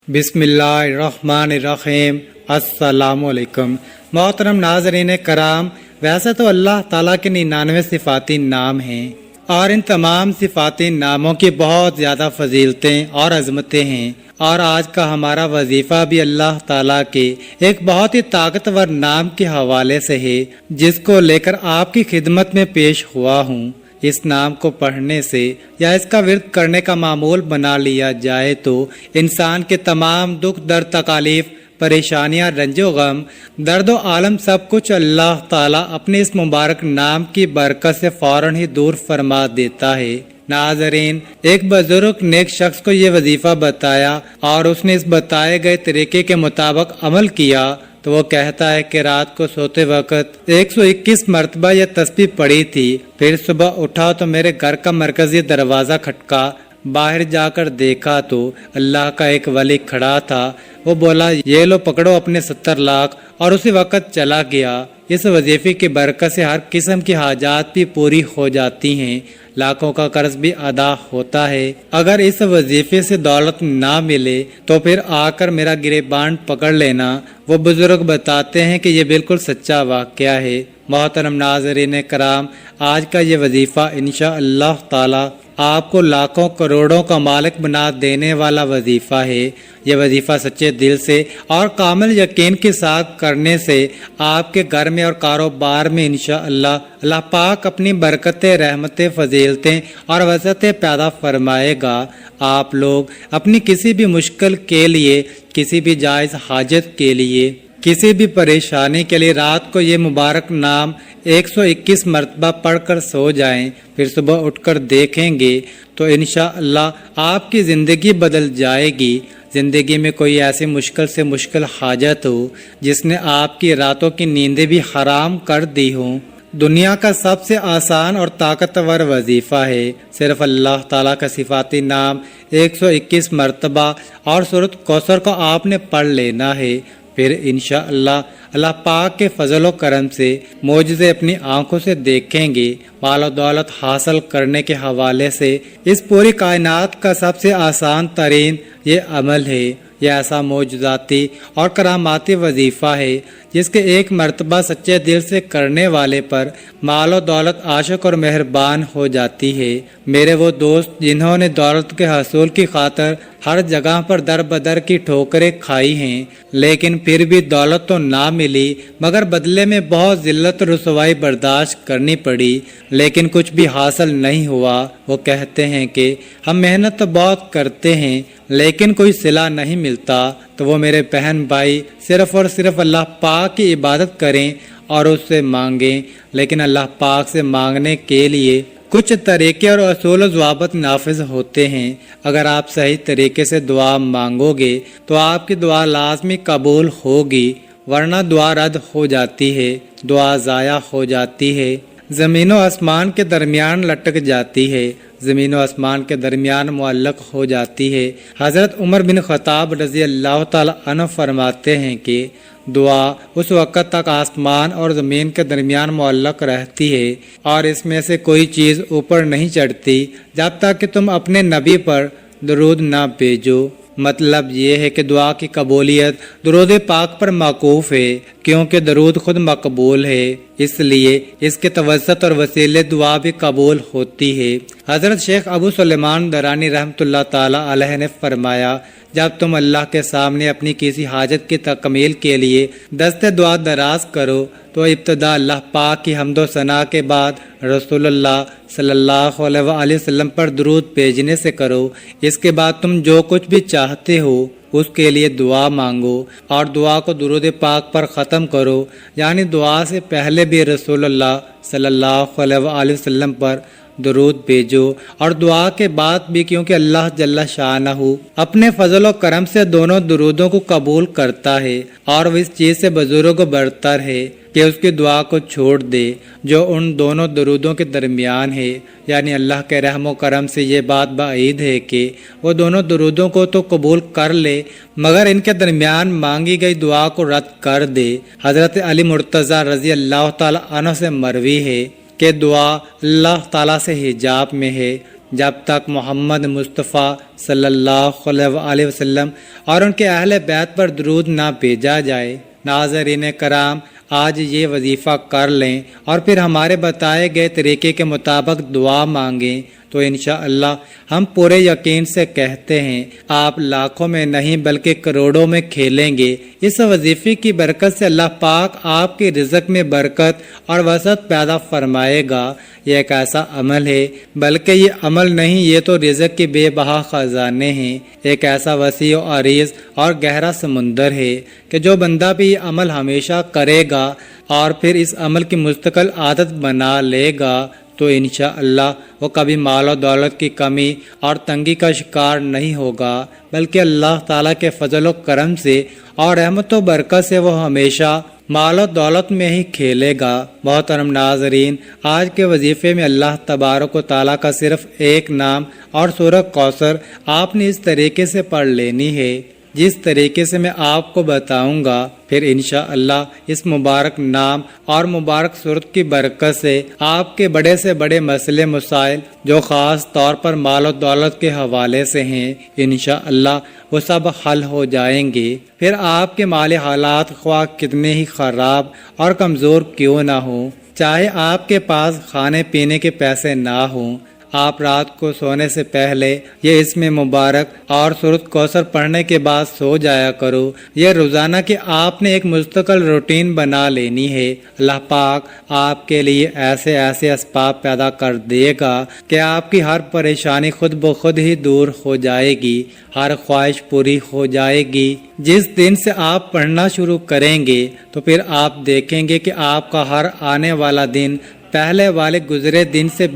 بسم اللہ الرحمن الرحیم۔ السلام علیکم محترم ناظرین کرام، ویسے تو اللہ تعالیٰ کے 99 صفاتی نام ہیں اور ان تمام صفاتی ناموں کی بہت زیادہ فضیلتیں اور عظمتیں ہیں، اور آج کا ہمارا وظیفہ بھی اللہ تعالیٰ کے ایک بہت ہی طاقتور نام کے حوالے سے ہے، جس کو لے کر آپ کی خدمت میں پیش ہوا ہوں۔ اس نام کو پڑھنے سے یا اس کا ورد کرنے کا معمول بنا لیا جائے تو انسان کے تمام دکھ درد تکالیف پریشانیاں رنج و غم درد و عالم سب کچھ اللہ تعالیٰ اپنے اس مبارک نام کی برکت سے فوراً ہی دور فرما دیتا ہے۔ ناظرین، ایک بزرگ نیک شخص کو یہ وظیفہ بتایا اور اس نے اس بتائے گئے طریقے کے مطابق عمل کیا تو وہ کہتا ہے کہ رات کو سوتے وقت 121 مرتبہ یہ تسبیح پڑھی تھی، پھر صبح اٹھا تو میرے گھر کا مرکزی دروازہ کھٹکا، باہر جا کر دیکھا تو اللہ کا ایک ولی کھڑا تھا۔ وہ بولا، یہ لو پکڑو اپنے 70 لاکھ، اور اسی وقت چلا گیا۔ اس وظیفے کی برکت سے ہر قسم کی حاجات بھی پوری ہو جاتی ہیں، لاکھوں کا قرض بھی ادا ہوتا ہے۔ اگر اس وظیفے سے دولت نہ ملے تو پھر آ کر میرا گریبان پکڑ لینا۔ وہ بزرگ بتاتے ہیں کہ یہ بالکل سچا واقعہ ہے۔ محترم ناظرین کرام، آج کا یہ وظیفہ انشاءاللہ تعالی آپ کو لاکھوں کروڑوں کا مالک بنا دینے والا وظیفہ ہے۔ یہ وظیفہ سچے دل سے اور کامل یقین کے ساتھ کرنے سے آپ کے گھر میں اور کاروبار میں انشاءاللہ اللہ پاک اپنی برکتیں، رحمتیں، فضیلتیں اور وسعتیں پیدا فرمائے گا۔ آپ لوگ اپنی کسی بھی مشکل کے لیے، کسی بھی جائز حاجت کے لیے، کسی بھی پریشانی کے لیے رات کو یہ مبارک نام 121 مرتبہ پڑھ کر سو جائیں، پھر صبح اٹھ کر دیکھیں گے تو انشاءاللہ آپ کی زندگی بدل جائے گی۔ زندگی میں کوئی ایسی مشکل سے مشکل حاجت ہو جس نے آپ کی راتوں کی نیندیں بھی حرام کر دی ہوں، دنیا کا سب سے آسان اور طاقتور وظیفہ ہے۔ صرف اللہ تعالیٰ کا صفاتی نام 121 مرتبہ اور سورۃ کوثر کو آپ نے پڑھ لینا ہے، پھر انشاءاللہ اللہ پاک کے فضل و کرم سے معجزے اپنی آنکھوں سے دیکھیں گے۔ مال و دولت حاصل کرنے کے حوالے سے اس پوری کائنات کا سب سے آسان ترین یہ عمل ہے۔ یہ ایسا معجزاتی اور کراماتی وظیفہ ہے جس کے ایک مرتبہ سچے دل سے کرنے والے پر مال و دولت عاشق اور مہربان ہو جاتی ہے۔ میرے وہ دوست جنہوں نے دولت کے حصول کی خاطر ہر جگہ پر در بدر کی ٹھوکریں کھائی ہیں، لیکن پھر بھی دولت تو نہ ملی مگر بدلے میں بہت ذلت و رسوائی برداشت کرنی پڑی، لیکن کچھ بھی حاصل نہیں ہوا، وہ کہتے ہیں کہ ہم محنت تو بہت کرتے ہیں لیکن کوئی صلہ نہیں ملتا۔ تو وہ میرے بہن بھائی صرف اور صرف اللہ پاک کی عبادت کریں اور اس سے مانگیں، لیکن اللہ پاک سے مانگنے کے لیے کچھ طریقے اور اصول و ضوابط نافذ ہوتے ہیں۔ اگر آپ صحیح طریقے سے دعا مانگو گے تو آپ کی دعا لازمی قبول ہوگی، ورنہ دعا رد ہو جاتی ہے، دعا ضائع ہو جاتی ہے، زمین و آسمان کے درمیان لٹک جاتی ہے، زمین و آسمان کے درمیان معلق ہو جاتی ہے۔ حضرت عمر بن خطاب رضی اللہ تعالی عنہ فرماتے ہیں کہ دعا اس وقت تک آسمان اور زمین کے درمیان معلق رہتی ہے اور اس میں سے کوئی چیز اوپر نہیں چڑھتی جب تک کہ تم اپنے نبی پر درود نہ بھیجو۔ مطلب یہ ہے کہ دعا کی قبولیت درود پاک پر موقوف ہے، کیونکہ درود خود مقبول ہے، اس لیے اس کے توسط اور وسیلے دعا بھی قبول ہوتی ہے۔ حضرت شیخ ابو سلیمان درانی رحمۃ اللہ تعالی علیہ نے فرمایا، جب تم اللہ کے سامنے اپنی کسی حاجت کی تکمیل کے لیے دست دعا دراز کرو تو ابتدا اللہ پاک کی حمد و ثنا کے بعد رسول اللہ صلی اللہ علیہ وآلہ وسلم پر درود بھیجنے سے کرو۔ اس کے بعد تم جو کچھ بھی چاہتے ہو اس کے لیے دعا مانگو اور دعا کو درود پاک پر ختم کرو، یعنی دعا سے پہلے بھی رسول اللہ صلی اللہ علیہ وآلہ وسلم پر درود بھیجو اور دعا کے بعد بھی، کیونکہ اللہ جل شانہ اپنے فضل و کرم سے دونوں درودوں کو قبول کرتا ہے اور وہ اس چیز سے بزرگ و برتر ہے کہ اس کی دعا کو چھوڑ دے جو ان دونوں درودوں کے درمیان ہے۔ یعنی اللہ کے رحم و کرم سے یہ بات بعید ہے کہ وہ دونوں درودوں کو تو قبول کر لے مگر ان کے درمیان مانگی گئی دعا کو رد کر دے۔ حضرت علی مرتضیٰ رضی اللہ تعالی عنہ سے مروی ہے کہ دعا اللہ تعالیٰ سے حجاب میں ہے، جب تک محمد مصطفیٰ صلی اللہ علیہ وسلم اور ان کے اہل بیت پر درود نہ بھیجا جائے۔ ناظرین کرام، آج یہ وظیفہ کر لیں اور پھر ہمارے بتائے گئے طریقے کے مطابق دعا مانگیں تو انشاءاللہ ہم پورے یقین سے کہتے ہیں آپ لاکھوں میں نہیں بلکہ کروڑوں میں کھیلیں گے۔ اس وظیفے کی برکت سے اللہ پاک آپ کے رزق میں برکت اور وسعت پیدا فرمائے گا۔ یہ ایک ایسا عمل ہے، بلکہ یہ عمل نہیں، یہ تو رزق کے بے بہا خزانے ہیں، ایک ایسا وسیع و عریض اور گہرا سمندر ہے کہ جو بندہ بھی یہ عمل ہمیشہ کرے گا اور پھر اس عمل کی مستقل عادت بنا لے گا تو انشاءاللہ وہ کبھی مال و دولت کی کمی اور تنگی کا شکار نہیں ہوگا، بلکہ اللہ تعالیٰ کے فضل و کرم سے اور رحمت و برکت سے وہ ہمیشہ مال و دولت میں ہی کھیلے گا۔ محترم ناظرین، آج کے وظیفے میں اللہ تبارک و تعالیٰ کا صرف ایک نام اور سورہ کوثر آپ نے اس طریقے سے پڑھ لینی ہے جس طریقے سے میں آپ کو بتاؤں گا۔ پھر انشاءاللہ اس مبارک نام اور مبارک سورت کی برکت سے آپ کے بڑے سے بڑے مسئلے مسائل جو خاص طور پر مال و دولت کے حوالے سے ہیں انشاءاللہ وہ سب حل ہو جائیں گے۔ پھر آپ کے مالی حالات خواہ کتنے ہی خراب اور کمزور کیوں نہ ہوں، چاہے آپ کے پاس کھانے پینے کے پیسے نہ ہوں، آپ رات کو سونے سے پہلے یہ اسم مبارک اور سورۃ کوثر پڑھنے کے بعد سو جایا کرو۔ یہ روزانہ کہ آپ نے ایک مستقل روٹین بنا لینی ہے۔ اللہ پاک آپ کے لیے ایسے اسباب پیدا کر دے گا کہ آپ کی ہر پریشانی خود بخود ہی دور ہو جائے گی، ہر خواہش پوری ہو جائے گی۔ جس دن سے آپ پڑھنا شروع کریں گے تو پھر آپ دیکھیں گے کہ آپ کا ہر آنے والا دن پہلے والے گزرے دن سے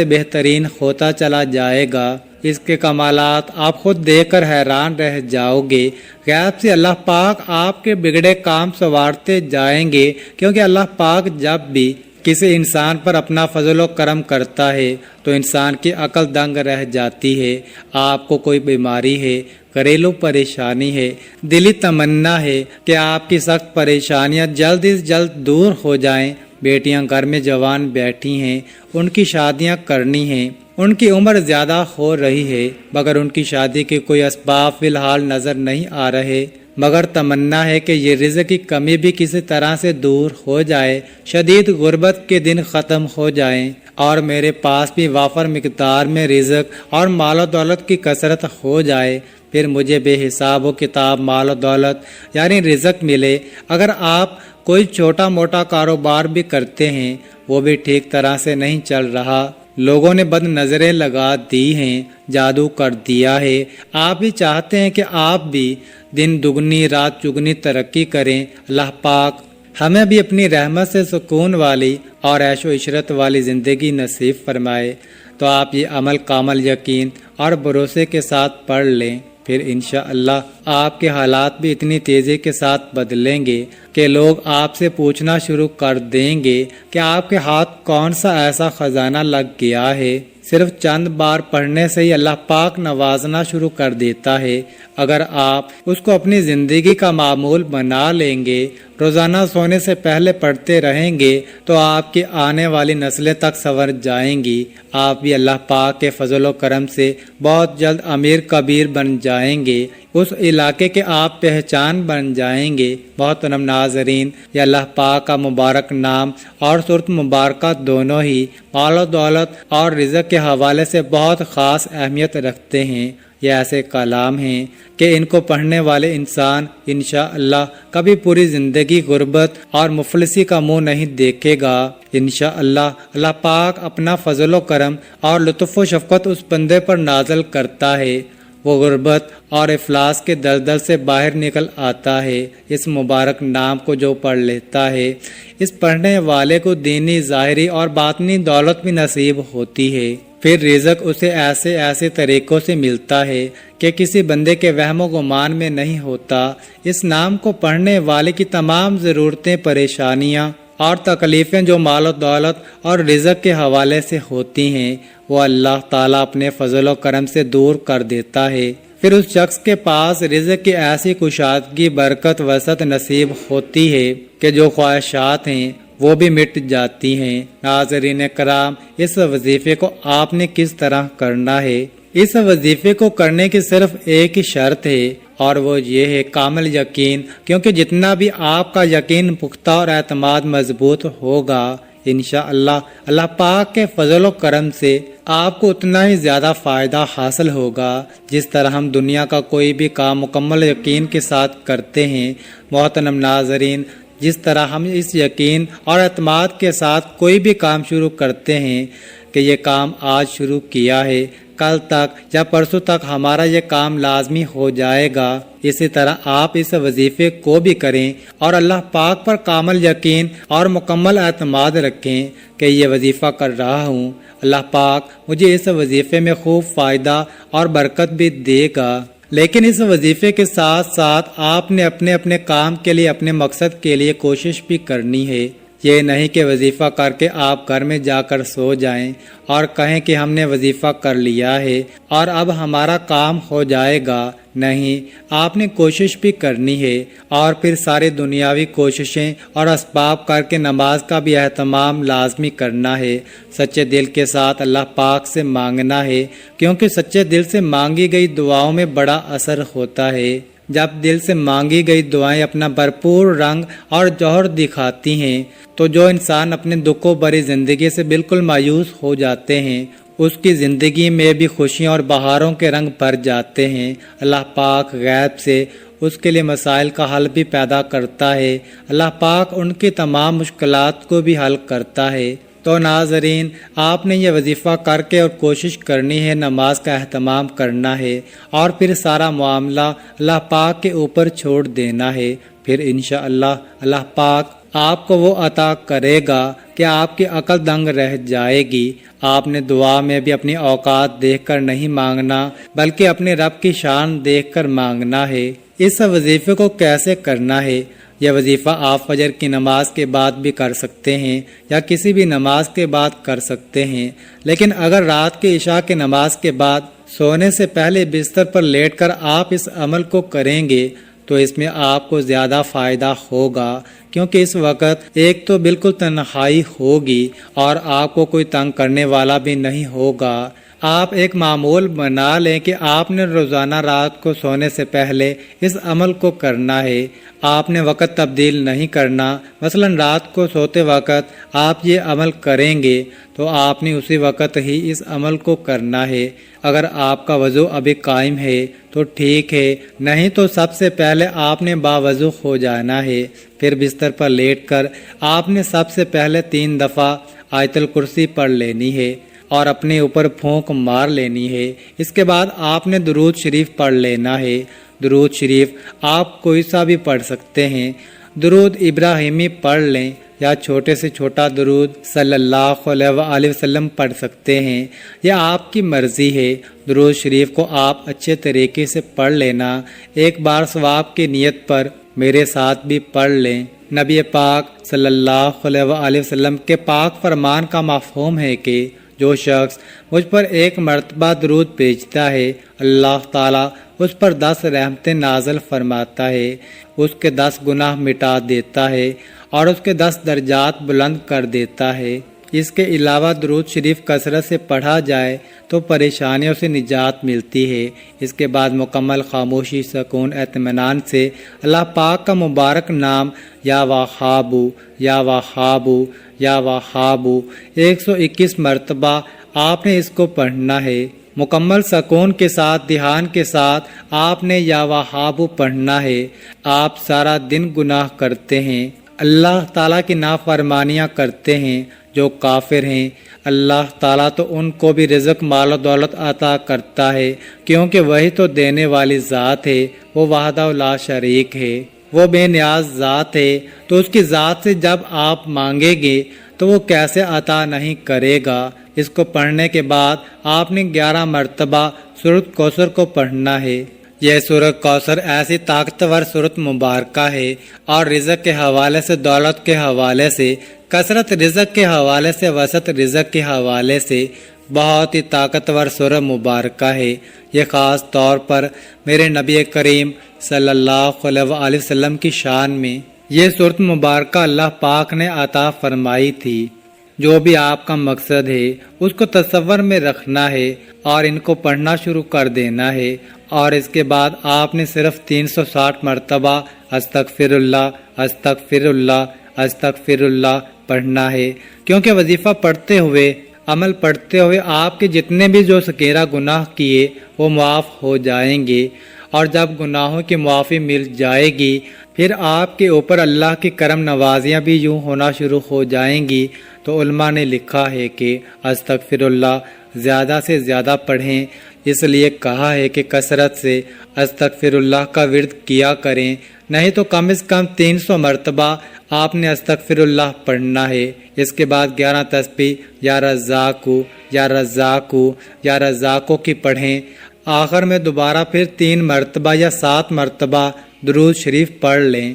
بہترین ہوتا چلا جائے گا۔ اس کے کمالات آپ خود دیکھ کر حیران رہ جاؤ گے۔ غیب سے اللہ پاک آپ کے بگڑے کام سنوارتے جائیں گے، کیونکہ اللہ پاک جب بھی کسی انسان پر اپنا فضل و کرم کرتا ہے تو انسان کی عقل دنگ رہ جاتی ہے۔ آپ کو کوئی بیماری ہے، گھریلو پریشانی ہے، دلی تمنا ہے کہ آپ کی سخت پریشانیاں جلد از جلد دور ہو جائیں۔ بیٹیاں گھر میں جوان بیٹھی ہیں، ان کی شادیاں کرنی ہیں، ان کی عمر زیادہ ہو رہی ہے مگر ان کی شادی کے کوئی اسباب فی الحال نظر نہیں آ رہے، مگر تمنا ہے کہ یہ رزق کی کمی بھی کسی طرح سے دور ہو جائے، شدید غربت کے دن ختم ہو جائیں اور میرے پاس بھی وافر مقدار میں رزق اور مال و دولت کی کثرت ہو جائے، پھر مجھے بے حساب و کتاب مال و دولت یعنی رزق ملے۔ اگر آپ کوئی چھوٹا موٹا کاروبار بھی کرتے ہیں، وہ بھی ٹھیک طرح سے نہیں چل رہا، لوگوں نے بد نظریں لگا دی ہیں، جادو کر دیا ہے، آپ بھی چاہتے ہیں کہ آپ بھی دن دگنی رات چگنی ترقی کریں، اللہ پاک ہمیں بھی اپنی رحمت سے سکون والی اور عیش و عشرت والی زندگی نصیب فرمائے۔ تو آپ یہ عمل کامل یقین اور بھروسے کے ساتھ پڑھ لیں، پھر انشاءاللہ آپ کے حالات بھی اتنی تیزی کے ساتھ بدلیں گے کہ لوگ آپ سے پوچھنا شروع کر دیں گے کہ آپ کے ہاتھ کون سا ایسا خزانہ لگ گیا ہے۔ صرف چند بار پڑھنے سے ہی اللہ پاک نوازنا شروع کر دیتا ہے۔ اگر آپ اس کو اپنی زندگی کا معمول بنا لیں گے، روزانہ سونے سے پہلے پڑھتے رہیں گے تو آپ کی آنے والی نسلیں تک سنور جائیں گی۔ آپ بھی اللہ پاک کے فضل و کرم سے بہت جلد امیر کبیر بن جائیں گے، اس علاقے کے آپ پہچان بن جائیں گے۔ محترم ناظرین، یہ اللہ پاک کا مبارک نام اور سورت مبارکہ دونوں ہی مال و دولت اور رزق کے حوالے سے بہت خاص اہمیت رکھتے ہیں۔ یہ ایسے کلام ہیں کہ ان کو پڑھنے والے انسان انشاءاللہ کبھی پوری زندگی غربت اور مفلسی کا منہ نہیں دیکھے گا۔ انشاءاللہ اللہ پاک اپنا فضل و کرم اور لطف و شفقت اس بندے پر نازل کرتا ہے، وہ غربت اور افلاس کے دلدل سے باہر نکل آتا ہے۔ اس مبارک نام کو جو پڑھ لیتا ہے، اس پڑھنے والے کو دینی ظاہری اور باطنی دولت بھی نصیب ہوتی ہے۔ پھر رزق اسے ایسے طریقوں سے ملتا ہے کہ کسی بندے کے وہم و گمان میں نہیں ہوتا۔ اس نام کو پڑھنے والے کی تمام ضرورتیں، پریشانیاں اور تکلیفیں جو مال و دولت اور رزق کے حوالے سے ہوتی ہیں وہ اللہ تعالیٰ اپنے فضل و کرم سے دور کر دیتا ہے۔ پھر اس شخص کے پاس رزق کی ایسی کشادگی، برکت، وسعت نصیب ہوتی ہے کہ جو خواہشات ہیں وہ بھی مٹ جاتی ہیں۔ ناظرین کرام، اس وظیفے کو آپ نے کس طرح کرنا ہے؟ اس وظیفے کو کرنے کی صرف ایک ہی شرط ہے، اور وہ یہ ہے کامل یقین، کیونکہ جتنا بھی آپ کا یقین پختہ اور اعتماد مضبوط ہوگا، انشاءاللہ اللہ پاک کے فضل و کرم سے آپ کو اتنا ہی زیادہ فائدہ حاصل ہوگا۔ جس طرح ہم دنیا کا کوئی بھی کام مکمل یقین کے ساتھ کرتے ہیں، محترم ناظرین، جس طرح ہم اس یقین اور اعتماد کے ساتھ کوئی بھی کام شروع کرتے ہیں کہ یہ کام آج شروع کیا ہے، کل تک یا پرسوں تک ہمارا یہ کام لازمی ہو جائے گا، اسی طرح آپ اس وظیفے کو بھی کریں اور اللہ پاک پر کامل یقین اور مکمل اعتماد رکھیں کہ یہ وظیفہ کر رہا ہوں، اللہ پاک مجھے اس وظیفے میں خوب فائدہ اور برکت بھی دے گا۔ لیکن اس وظیفے کے ساتھ ساتھ آپ نے اپنے اپنے کام کے لیے، اپنے مقصد کے لیے کوشش بھی کرنی ہے۔ یہ نہیں کہ وظیفہ کر کے آپ گھر میں جا کر سو جائیں اور کہیں کہ ہم نے وظیفہ کر لیا ہے اور اب ہمارا کام ہو جائے گا۔ نہیں، آپ نے کوشش بھی کرنی ہے، اور پھر ساری دنیاوی کوششیں اور اسباب کر کے نماز کا بھی اہتمام لازمی کرنا ہے۔ سچے دل کے ساتھ اللہ پاک سے مانگنا ہے، کیونکہ سچے دل سے مانگی گئی دعاؤں میں بڑا اثر ہوتا ہے۔ جب دل سے مانگی گئی دعائیں اپنا بھرپور رنگ اور جوہر دکھاتی ہیں تو جو انسان اپنے دکھوں بھری زندگی سے بالکل مایوس ہو جاتے ہیں، اس کی زندگی میں بھی خوشیوں اور بہاروں کے رنگ بھر جاتے ہیں۔ اللہ پاک غیب سے اس کے لیے مسائل کا حل بھی پیدا کرتا ہے۔ اللہ پاک ان کی تمام مشکلات کو بھی حل کرتا ہے۔ تو ناظرین، آپ نے یہ وظیفہ کر کے اور کوشش کرنی ہے، نماز کا اہتمام کرنا ہے، اور پھر سارا معاملہ اللہ پاک کے اوپر چھوڑ دینا ہے۔ پھر انشاءاللہ اللہ پاک آپ کو وہ عطا کرے گا کہ آپ کی عقل دنگ رہ جائے گی۔ آپ نے دعا میں بھی اپنی اوقات دیکھ کر نہیں مانگنا، بلکہ اپنے رب کی شان دیکھ کر مانگنا ہے۔ اس وظیفے کو کیسے کرنا ہے؟ یہ وظیفہ آپ فجر کی نماز کے بعد بھی کر سکتے ہیں یا کسی بھی نماز کے بعد کر سکتے ہیں، لیکن اگر رات کی عشاء کی نماز کے بعد سونے سے پہلے بستر پر لیٹ کر آپ اس عمل کو کریں گے تو اس میں آپ کو زیادہ فائدہ ہوگا، کیونکہ اس وقت ایک تو بالکل تنہائی ہوگی اور آپ کو کوئی تنگ کرنے والا بھی نہیں ہوگا۔ آپ ایک معمول بنا لیں کہ آپ نے روزانہ رات کو سونے سے پہلے اس عمل کو کرنا ہے۔ آپ نے وقت تبدیل نہیں کرنا، مثلا رات کو سوتے وقت آپ یہ عمل کریں گے تو آپ نے اسی وقت ہی اس عمل کو کرنا ہے۔ اگر آپ کا وضو ابھی قائم ہے تو ٹھیک ہے، نہیں تو سب سے پہلے آپ نے باوضو ہو جانا ہے۔ پھر بستر پر لیٹ کر آپ نے سب سے پہلے 3 دفعہ آیت الکرسی پڑھ لینی ہے اور اپنے اوپر پھونک مار لینی ہے۔ اس کے بعد آپ نے درود شریف پڑھ لینا ہے۔ درود شریف آپ کوئی سا بھی پڑھ سکتے ہیں، درود ابراہیمی پڑھ لیں یا چھوٹے سے چھوٹا درود صلی اللہ علیہ وآلہ وسلم پڑھ سکتے ہیں، یہ آپ کی مرضی ہے۔ درود شریف کو آپ اچھے طریقے سے پڑھ لینا، ایک بار ثواب کی نیت پر میرے ساتھ بھی پڑھ لیں۔ نبی پاک صلی اللہ علیہ وآلہ وسلم کے پاک فرمان کا مفہوم ہے کہ جو شخص مجھ پر ایک مرتبہ درود بھیجتا ہے، اللہ تعالیٰ اس پر 10 رحمتیں نازل فرماتا ہے، اس کے 10 گناہ مٹا دیتا ہے اور اس کے 10 درجات بلند کر دیتا ہے۔ اس کے علاوہ درود شریف کثرت سے پڑھا جائے تو پریشانیوں سے نجات ملتی ہے۔ اس کے بعد مکمل خاموشی، سکون، اطمینان سے اللہ پاک کا مبارک نام یا وہابو یا وہابو یا وہابو 121 مرتبہ آپ نے اس کو پڑھنا ہے۔ مکمل سکون کے ساتھ، دھیان کے ساتھ آپ نے یا وہابو پڑھنا ہے۔ آپ سارا دن گناہ کرتے ہیں، اللہ تعالیٰ کی نافرمانیاں کرتے ہیں، جو کافر ہیں اللہ تعالیٰ تو ان کو بھی رزق، مال و دولت عطا کرتا ہے، کیونکہ وہی تو دینے والی ذات ہے، وہ وحدہ لا شریک ہے، وہ بے نیاز ذات ہے۔ تو اس کی ذات سے جب آپ مانگیں گے تو وہ کیسے عطا نہیں کرے گا؟ اس کو پڑھنے کے بعد آپ نے 11 مرتبہ سورۃ کوثر کو پڑھنا ہے۔ یہ سورۃ کوثر ایسی طاقتور سورۃ مبارکہ ہے، اور رزق کے حوالے سے، دولت کے حوالے سے، کثرت رزق کے حوالے سے، وسعت رزق کے حوالے سے بہت ہی طاقتور سورۃ مبارکہ ہے۔ یہ خاص طور پر میرے نبی کریم صلی اللہ علیہ وآلہ وسلم کی شان میں یہ صورت مبارکہ اللہ پاک نے عطا فرمائی تھی۔ جو بھی آپ کا مقصد ہے اس کو تصور میں رکھنا ہے اور ان کو پڑھنا شروع کر دینا ہے، اور اس کے بعد آپ نے صرف 360 مرتبہ استغفر اللہ استغفر اللہ استغفر اللہ پڑھنا ہے، کیونکہ وظیفہ پڑھتے ہوئے، عمل پڑھتے ہوئے آپ کے جتنے بھی جو سکیرہ گناہ کیے وہ معاف ہو جائیں گے، اور جب گناہوں کی معافی مل جائے گی پھر آپ کے اوپر اللہ کی کرم نوازیاں بھی یوں ہونا شروع ہو جائیں گی۔ تو علماء نے لکھا ہے کہ استغفر اللہ زیادہ سے زیادہ پڑھیں، اس لیے کہا ہے کہ کثرت سے استغفر اللہ کا ورد کیا کریں، نہیں تو کم از کم 300 مرتبہ آپ نے استغفر اللہ پڑھنا ہے۔ اس کے بعد 11 تسبیح یا رزاقو یا رزاقو یا رزاقو کی پڑھیں، آخر میں دوبارہ پھر 3 مرتبہ یا 7 مرتبہ درود شریف پڑھ لیں۔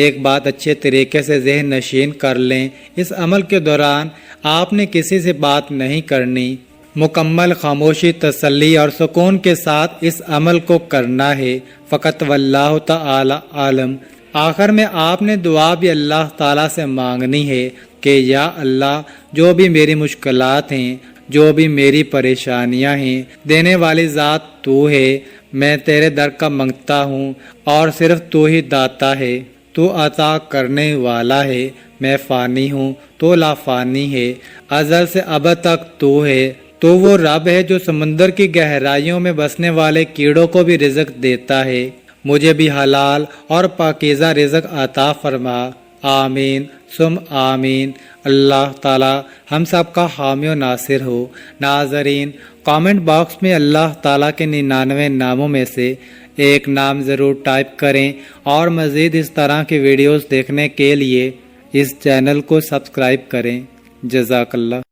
ایک بات اچھے طریقے سے ذہن نشین کر لیں، اس عمل کے دوران آپ نے کسی سے بات نہیں کرنی، مکمل خاموشی، تسلی اور سکون کے ساتھ اس عمل کو کرنا ہے، فقط واللہ تعالی عالم۔ آخر میں آپ نے دعا بھی اللہ تعالیٰ سے مانگنی ہے کہ یا اللہ، جو بھی میری مشکلات ہیں، جو بھی میری پریشانیاں ہیں، دینے والی ذات تو ہے، میں تیرے در کا منگتا ہوں، اور صرف تو ہی داتا ہے، تو عطا کرنے والا ہے، میں فانی ہوں، تو لا فانی ہے، ازل سے اب تک تو ہے، تو وہ رب ہے جو سمندر کی گہرائیوں میں بسنے والے کیڑوں کو بھی رزق دیتا ہے، مجھے بھی حلال اور پاکیزہ رزق عطا فرما، آمین ثم آمین۔ اللہ تعالی ہم سب کا حامی و ناصر ہو۔ ناظرین، کامنٹ باکس میں اللہ تعالیٰ کے 99 ناموں میں سے ایک نام ضرور ٹائپ کریں، اور مزید اس طرح کی ویڈیوز دیکھنے کے لیے اس چینل کو سبسکرائب کریں۔ جزاک اللہ۔